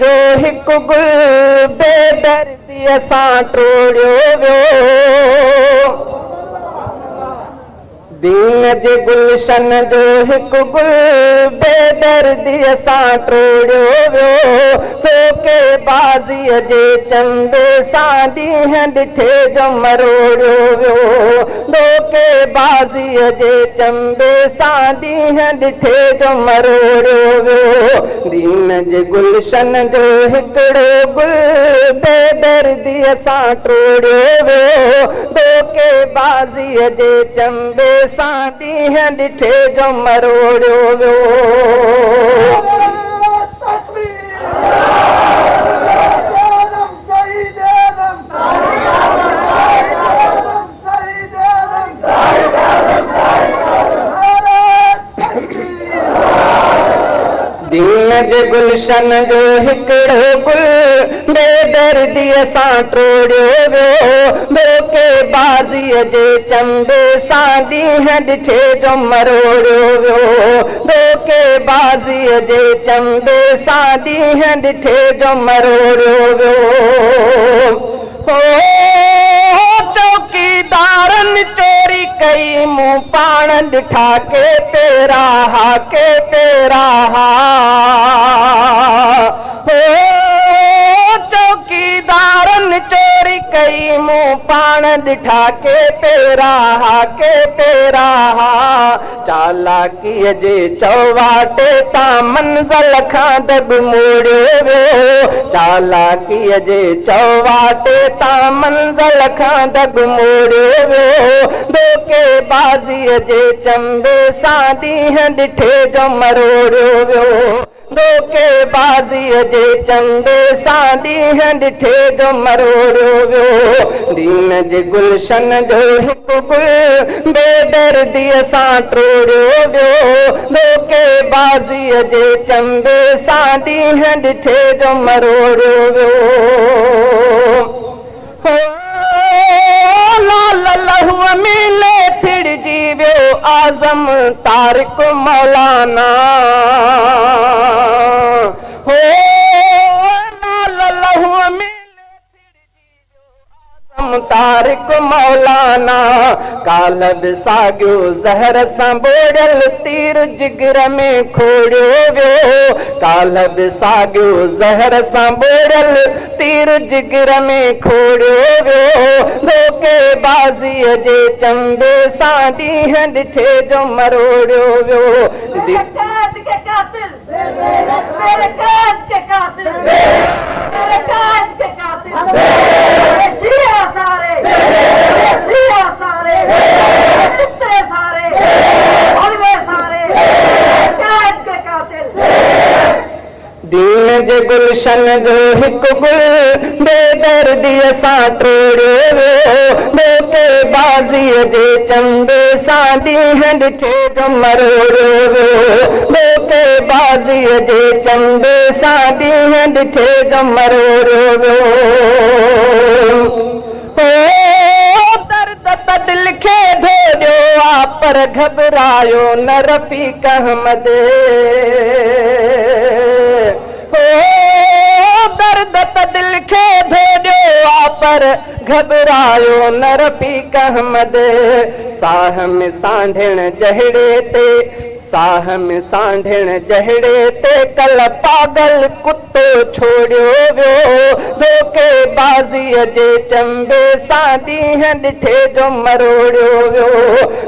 जो हिकु गुल बेदर्दीअ सां टोड़ियो वियो। दीन जे गुलशन जो हिकु गुल बेदर्दीअ सां टोड़ियो वियो। सोके बाज़ीअ जे चंदे सां ॾींहं ॾिठे जो मरोड़ियो वियो। धोके बाज़ीअ जे चंबे सां ॾींहं ॾिठे जो मरोड़ियो वियो। दीन जे गुलशन जो हिकिड़ो गुल बेदर्दीअ सां टोड़ियो वियो। धोके बाज़ीअ जे चंबे सां ॾींहं ॾिठे जो मरोड़ियो वियो। दीन जे गुलशन जो हिकिड़ो गुल बेदर्दीअ सां टोड़ियो वियो। धोके बाज़ीअ जे चंबे सां ॾींहं ॾिठे जो मरोड़ियो वियो। धोके बाज़ीअ जे चंबे सां ॾींहं ॾिठे जो मरोड़ियो वियो। चौकीदारनि चोरी कई मूं पाण ॾिठा के तेरा हा के तेरा हा। चौकीदारनि चोरी कई मूं पाण ॾिठा के तेरा हा के तेरा हा। चालाकीअ जे चौवाटे तां मंज़िल खां दब मोड़ियो वियो। चालाकीअ जे चौवाटे तां मंज़िल खां दब मोड़ियो वियो। धोके बाज़ीअ जे चंबे सां ॾींहं ॾिठे जो मरोड़ियो वियो। धोके बाज़ीअ जे चंबे सां ॾींहं ॾिठे जो मरोड़ियो वियो। दीन जे गुलशन जो हिकु गुल बेदर्दीअ सां टोड़ियो वियो। धोके बाज़ीअ जे चंबे सां ॾींहं ॾिठे जो मरोड़ियो वियो। लाल लहूअ में लेथिड़जी वियो आज़म तारिक मौलाना। लाल लहूअ में तारिक मौलाना। काल बि साॻियो ज़हर सां बोड़ियल तीर जिगर में खोड़ियो वियो। काल बि साॻियो ज़हर सां बोड़ियल तीर जिगर में खोड़ियो वियो। धोके बाज़ीअ जे चंबे सां ॾींहं ॾिठे जो मरोड़ियो वियो। दीन जे गुलशन जो हिकु गुल बेदर्दीअ सां टोड़ियो वियो। धोके बाज़ीअ जे चंबे सां ॾींहं ॾिठे जो मरोड़ियो वियो। धोके बाज़ीअ जे चंबे सां ॾींहं ॾिठे जो मरोड़ियो वियो। दर्द त दिल खे धोड़ियो आ पर घबरायो न रफ़ीक अहमद। दर्द त दिल खे धोड़ियो आ पर घबरायो न रफ़ीक अहमद। साह में सांढिण जहिड़े ते साह में सांढिण जहिड़े ते कल पागल कुतो छोड़ियो वियो। धोके बाज़ीअ जे चंबे सां ॾींहं ॾिठे जो मरोड़ियो वियो।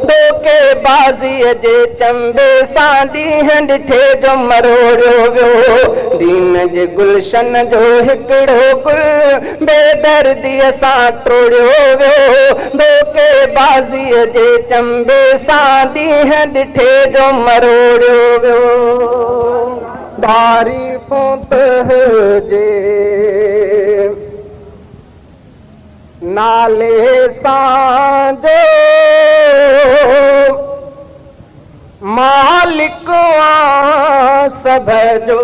धोके बाज़ीअ जे चंबे सां ॾींहं ॾिठे जो मरोड़ियो वियो। दीन जे गुलशन जो हिकिड़ो गुल बेदर्दीअ सां टोड़ियो वियो। धोके बाज़ीअ जे चंबे सां ॾींहं ॾिठे जो मरोड़ियो वियो। तारीफ़ूं तुंहिंजे नाले सां जो मालिक आं सभ जो।